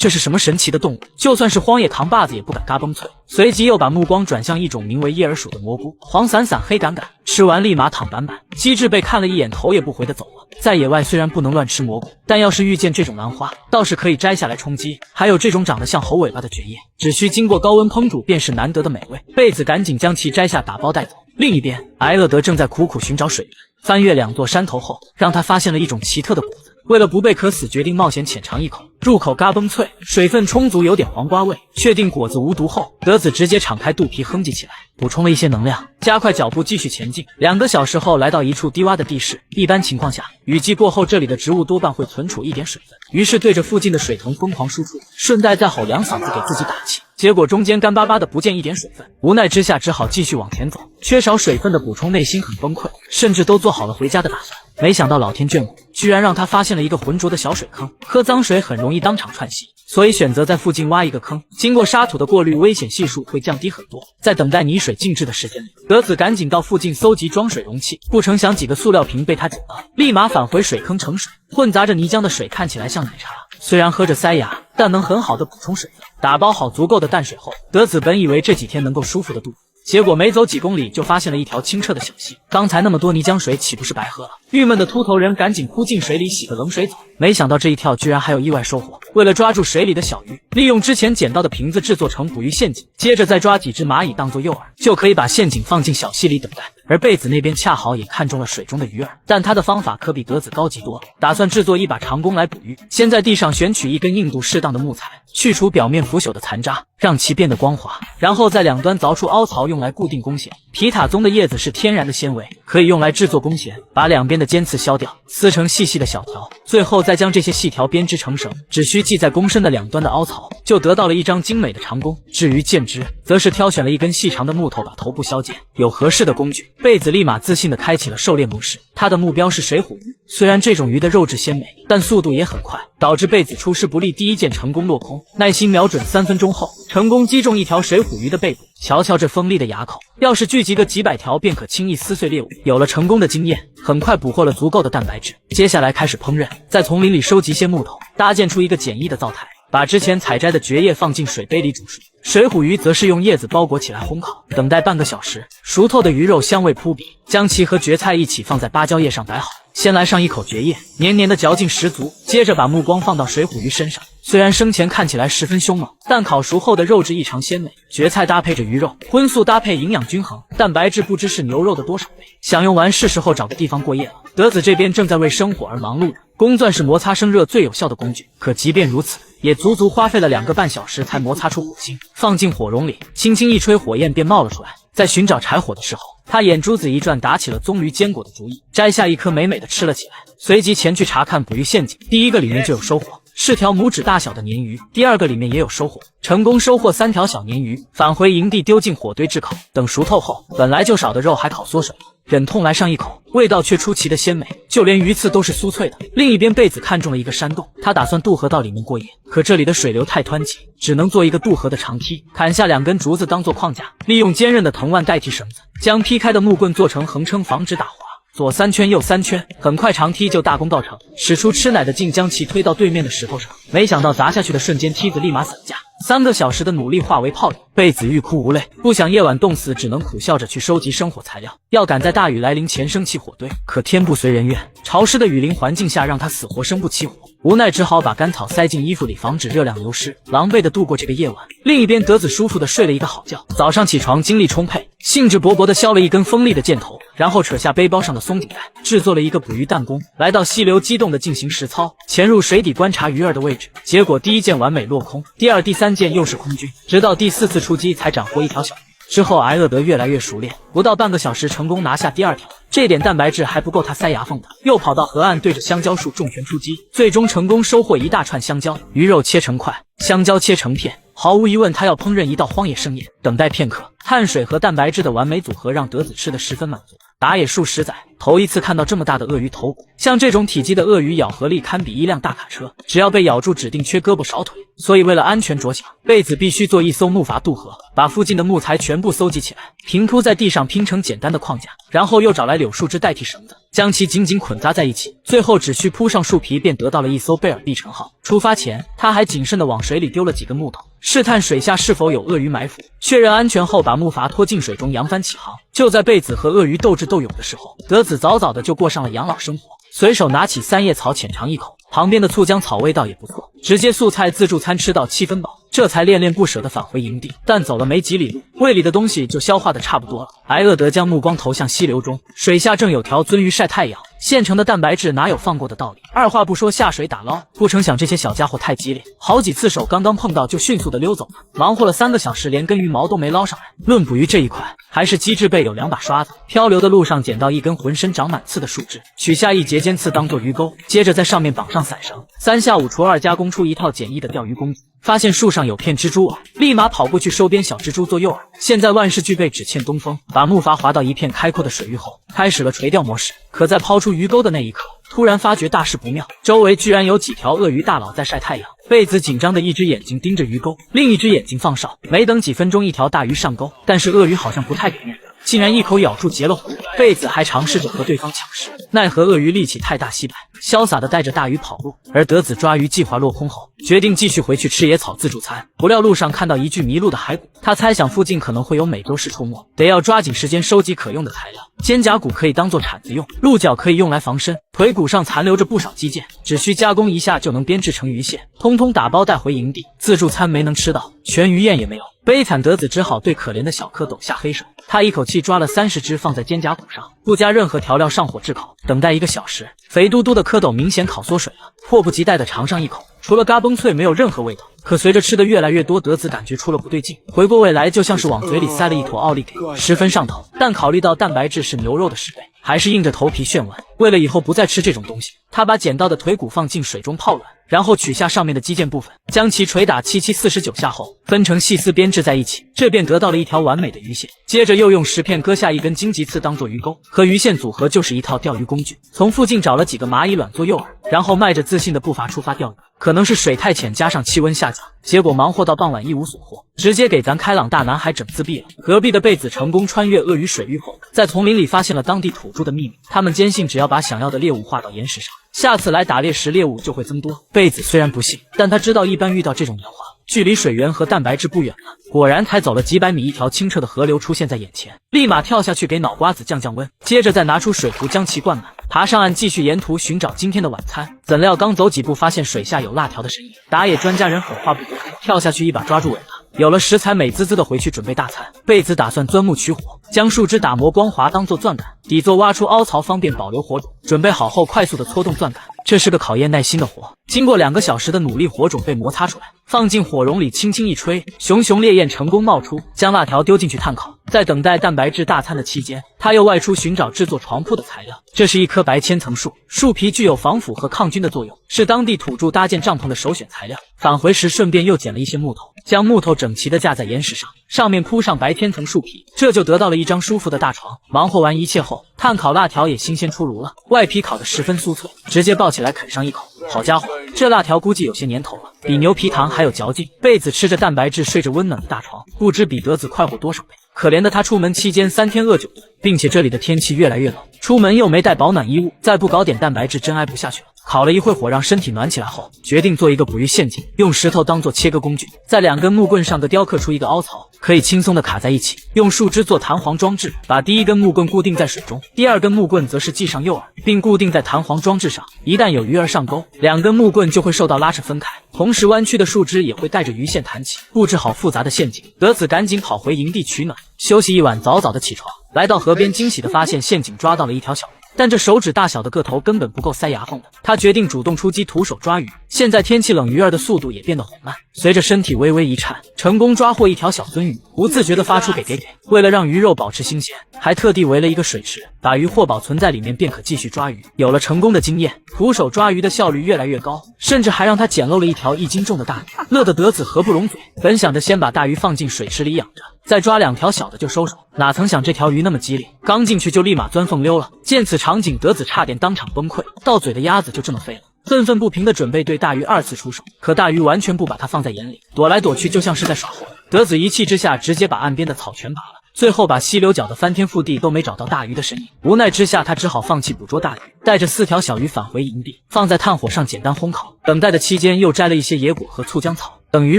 这是什么神奇的动物？就算是荒野扛把子也不敢嘎嘣脆。随即又把目光转向一种名为叶耳鼠的蘑菇，黄伞伞黑杆杆，吃完立马躺板板。机智被看了一眼，头也不回的走了。在野外虽然不能乱吃蘑菇，但要是遇见这种兰花，倒是可以摘下来充饥。还有这种长得像猴尾巴的蕨叶，只需经过高温烹煮便是难得的美味。贝子赶紧将其摘下打包带走。另一边，埃勒德正在苦苦寻找水源，翻越2座山头后，让他发现了一种奇特的果子。为了不被渴死，决定冒险浅尝一口。入口嘎嘣脆，水分充足，有点黄瓜味。确定果子无毒后，德子直接敞开肚皮哼唧起来，补充了一些能量，加快脚步继续前进。2个小时后，来到一处低洼的地势。一般情况下，雨季过后，这里的植物多半会存储一点水分，于是对着附近的水藤疯狂输出，顺带再吼2嗓子给自己打气。结果中间干巴巴的，不见一点水分，无奈之下只好继续往前走。缺少水分的补充，内心很崩溃，甚至都做好了回家的打算。没想到老天眷顾，居然让他发现了一个浑浊的小水坑，喝脏水很容易当场串稀，所以选择在附近挖一个坑，经过沙土的过滤，危险系数会降低很多。在等待泥水静置的时间里，德子赶紧到附近搜集装水容器，不成想几个塑料瓶被他捡了，立马返回水坑盛水。混杂着泥浆的水看起来像奶茶，虽然喝着塞牙，但能很好的补充水分。打包好足够的淡水后，德子本以为这几天能够舒服的度过，结果没走几公里就发现了一条清澈的小溪，刚才那么多泥浆水岂不是白喝了？郁闷的秃头人赶紧扑进水里洗个冷水澡，没想到这一跳居然还有意外收获。为了抓住水里的小鱼，利用之前捡到的瓶子制作成捕鱼陷阱，接着再抓几只蚂蚁当作诱饵，就可以把陷阱放进小溪里等待。而贝子那边恰好也看中了水中的鱼饵，但他的方法可比德子高级多了，打算制作一把长弓来捕鱼。先在地上选取一根硬度适当的木材，去除表面腐朽的残渣，让其变得光滑，然后在2端凿出凹槽，用来固定弓弦。皮塔棕的叶子是天然的纤维，可以用来制作弓弦，把2边的尖刺削掉，撕成细细的小条，最后再将这些细条编织成绳，只需系在弓身的2端的凹槽，就得到了一张精美的长弓。至于箭支，则是挑选了一根细长的木头把头部削尖。有合适的工具，贝子立马自信地开启了狩猎模式。他的目标是水虎鱼，虽然这种鱼的肉质鲜美，但速度也很快，导致贝子出师不利，第一箭成功落空。耐心瞄准3分钟后，成功击中一条水虎鱼的背部。瞧瞧这锋利的牙口，要是聚集个几百条，便可轻易撕碎猎物。有了成功的经验，很快捕获了足够的蛋白质。接下来开始烹饪，在丛林里收集些木头，搭建出一个简易的灶台，把之前采摘的蕨叶放进水杯里煮熟。水虎鱼则是用叶子包裹起来烘烤，等待半个小时，熟透的鱼肉香味扑鼻，将其和蕨菜一起放在芭蕉叶上摆好。先来上一口蕨叶，黏黏的嚼劲十足，接着把目光放到水虎鱼身上。虽然生前看起来十分凶猛，但烤熟后的肉质异常鲜美。蕨菜搭配着鱼肉，荤素搭配，营养均衡，蛋白质不知是牛肉的多少倍。享用完是时候找个地方过夜了。德子这边正在为生火而忙碌着，弓钻是摩擦生热最有效的工具，可即便如此，也足足花费了2个半小时才摩擦出火星。放进火绒里，轻轻一吹，火焰便冒了出来。在寻找柴火的时候，他眼珠子一转，打起了棕榈坚果的主意，摘下一颗美美的吃了起来，随即前去查看捕鱼陷阱。第一个里面就有收获，是条拇指大小的鲶鱼。第2个里面也有收获，成功收获3条小鲶鱼，返回营地丢进火堆炙烤。等熟透后，本来就少的肉还烤缩水了，忍痛来上一口，味道却出奇的鲜美，就连鱼刺都是酥脆的。另一边，贝子看中了一个山洞，他打算渡河到里面过夜，可这里的水流太湍急，只能做一个渡河的长梯，砍下2根竹子当做框架，利用坚韧的藤蔓代替绳子，将劈开的木棍做成横撑，防止打滑。左3圈右3圈，很快长梯就大功告成，使出吃奶的劲将其推到对面的石头上。没想到砸下去的瞬间，梯子立马散架，3个小时的努力化为泡影。贝子欲哭无泪，不想夜晚冻死，只能苦笑着去收集生火材料，要赶在大雨来临前升起火堆。可天不随人愿，潮湿的雨林环境下让他死活生不起火，无奈只好把干草塞进衣服里，防止热量流失，狼狈的度过这个夜晚。另一边，德子舒服的睡了一个好觉，早上起床精力充沛，兴致勃勃地削了一根锋利的箭头，然后扯下背包上的松紧带，制作了一个捕鱼弹弓，来到溪流激动地进行实操，潜入水底观察鱼儿的位置。结果第1箭完美落空，第2、第3箭又是空军，直到第4次出击才斩获1条小鱼。之后埃勒德越来越熟练，不到半个小时成功拿下第2条。这点蛋白质还不够他塞牙缝的，又跑到河岸对着香蕉树重拳出击，最终成功收获一大串香蕉。鱼肉切成块，香蕉切成片，毫无疑问他要烹饪一道荒野盛宴。等待片刻，碳水和蛋白质的完美组合让德子吃得十分满足。打野数十载，头一次看到这么大的鳄鱼头骨，像这种体积的鳄鱼咬合力堪比一辆大卡车，只要被咬住指定缺胳膊少腿，所以为了安全着想，贝子必须做一艘木筏渡河，把附近的木材全部搜集起来，平铺在地上拼成简单的框架，然后又找来柳树枝代替绳子，将其紧紧捆扎在一起，最后只需铺上树皮便得到了一艘贝尔碧城号。出发前，他还谨慎地往水里丢了几根木头，试探水下是否有鳄鱼埋伏。确认安全后，把木筏拖进水中，扬帆起航。就在贝子和鳄鱼斗智斗勇的时候，德子早早的就过上了养老生活，随手拿起三叶草浅尝一口，旁边的醋浆草味道也不错，直接素菜自助餐吃到7分饱，这才恋恋不舍地返回营地。但走了没几里路，胃里的东西就消化的差不多了，挨饿得将目光投向溪流中，水下正有条鳟鱼晒太阳。现成的蛋白质哪有放过的道理？二话不说下水打捞。不成想这些小家伙太激烈，好几次手刚刚碰到就迅速的溜走了，忙活了3个小时，连根鱼毛都没捞上来。论捕鱼这一块，还是机智贝有2把刷子。漂流的路上捡到一根浑身长满刺的树枝，取下一节尖刺当做鱼钩，接着在上面绑上伞绳，3下5除2加工出一套简易的钓鱼工具。发现树上有片蜘蛛网，立马跑过去收编小蜘蛛做诱饵。现在万事俱备，只欠东风。把木筏划到一片开阔的水域后，开始了垂钓模式。可在抛出鱼钩的那一刻，突然发觉大事不妙，周围居然有几条鳄鱼大佬在晒太阳。贝子紧张的一只眼睛盯着鱼钩，另一只眼睛放哨。没等几分钟，一条大鱼上钩，但是鳄鱼好像不太给面子，竟然一口咬住截了活。贝子还尝试着和对方抢食，奈何鳄鱼力气太大惜败，潇洒的带着大鱼跑路。而德子抓鱼计划落空后，决定继续回去吃野草自助餐。不料路上看到一具迷路的骸骨，他猜想附近可能会有美洲狮出没，得要抓紧时间收集可用的材料。肩胛骨可以当做铲子用，鹿角可以用来防身，腿骨上残留着不少肌腱，只需加工一下就能编制成鱼线，通通打包带回营地。自助餐没能吃到，全鱼宴也没有。悲惨德子只好对可怜的小蝌蚪下黑手，他一口气抓了30只放在肩胛骨上，不加任何调料上火炙烤，等待1个小时，肥嘟嘟的蝌蚪明显烤缩水了，迫不及待地尝上一口，除了嘎嘣脆没有任何味道。可随着吃的越来越多，德子感觉出了不对劲，回过味来就像是往嘴里塞了一坨奥利给，十分上头。但考虑到蛋白质是牛肉的10倍，还是硬着头皮炫完。为了以后不再吃这种东西，他把捡到的腿骨放进水中泡软，然后取下上面的肌腱部分，将其捶打7/749下后，分成细丝编制在一起，这便得到了一条完美的鱼线。接着又用10片割下一根荆棘刺当做鱼钩，和鱼线组合就是一套钓鱼工具。从附近找了几个蚂蚁卵做诱饵，然后迈着自信的步伐出发钓鱼。可能是水太浅加上气温下降，结果忙活到傍晚一无所获，直接给咱开朗大男孩整自闭了。隔壁的贝子成功穿越鳄鱼水域后，在丛林里发现了当地土著的秘密，他们坚信只要把想要的猎物画到岩石上，下次来打猎时猎物就会增多。贝子虽然不信，但他知道一般遇到这种演化，距离水源和蛋白质不远了。果然才走了几百米，一条清澈的河流出现在眼前，立马跳下去给脑瓜子降降温，接着再拿出水壶将其灌满，爬上岸继续沿途寻找今天的晚餐。怎料刚走几步，发现水下有辣条的身影，打野专家人狠话不多，跳下去一把抓住尾巴。有了食材，美滋滋的回去准备大餐。贝子打算钻木取火，将树枝打磨光滑当做钻杆，底座挖出凹槽方便保留火种。准备好后，快速的搓动钻杆，这是个考验耐心的活。经过2个小时的努力，火种被摩擦出来，放进火绒里轻轻一吹，熊熊烈焰成功冒出，将辣条丢进去炭烤。在等待蛋白质大餐的期间，他又外出寻找制作床铺的材料。这是一棵白千层树，树皮具有防腐和抗菌的作用，是当地土著搭建帐篷的首选材料。返回时顺便又捡了一些木头，将木头整齐地架在岩石上，上面铺上白千层树皮，这就得到了一张舒服的大床。忙活完一切后，炭烤辣条也新鲜出炉了，外皮烤得十分酥脆，直接抱起来啃上一口。好家伙，这辣条估计有些年头了，比牛皮糖还有嚼劲。贝子吃着蛋白质，睡着温暖的大床，不知比德子快活多少倍。可怜的他出门期间3天饿9顿，并且这里的天气越来越冷，出门又没带保暖衣物，再不搞点蛋白质真挨不下去了。烤了一会火，让身体暖起来后，决定做一个捕鱼陷阱，用石头当做切割工具，在2根木棍上各雕刻出一个凹槽，可以轻松的卡在一起。用树枝做弹簧装置，把第1根木棍固定在水中，第2根木棍则是系上诱饵，并固定在弹簧装置上。一旦有鱼儿上钩，2根木棍就会受到拉扯分开，同时弯曲的树枝也会带着鱼线弹起。布置好复杂的陷阱，德子赶紧跑回营地取暖，休息一晚，早早的起床，来到河边，惊喜的发现陷阱抓到了一条小鱼。但这手指大小的个头根本不够塞牙缝的，他决定主动出击，徒手抓鱼。现在天气冷，鱼儿的速度也变得缓慢，随着身体微微一颤，成功抓获一条小鳟鱼，不自觉地发出给，为了让鱼肉保持新鲜，还特地围了一个水池，把鱼货保存在里面，便可继续抓鱼。有了成功的经验，徒手抓鱼的效率越来越高，甚至还让他捡漏了一条1斤重的大鱼，乐得德子合不拢嘴。本想着先把大鱼放进水池里养着，再抓2条小的就收手，哪曾想这条鱼那么机灵，刚进去就立马钻缝溜了。见此场景，德子差点当场崩溃，到嘴的鸭子就这么废了。愤愤不平的准备对大鱼2次出手，可大鱼完全不把他放在眼里，躲来躲去就像是在耍猴。德子一气之下直接把岸边的草全拔了，最后把溪流搅得翻天覆地，都没找到大鱼的身影。无奈之下，他只好放弃捕捉大鱼，带着4条小鱼返回营地，放在炭火上简单烘烤。等待的期间，又摘了一些野果和醋浆草，等鱼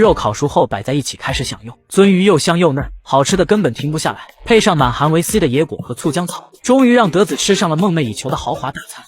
肉烤熟后摆在一起开始享用。鳟鱼又香又嫩，好吃的根本停不下来，配上满含维 C 的野果和醋浆草，终于让德子吃上了梦寐以求的豪华大餐。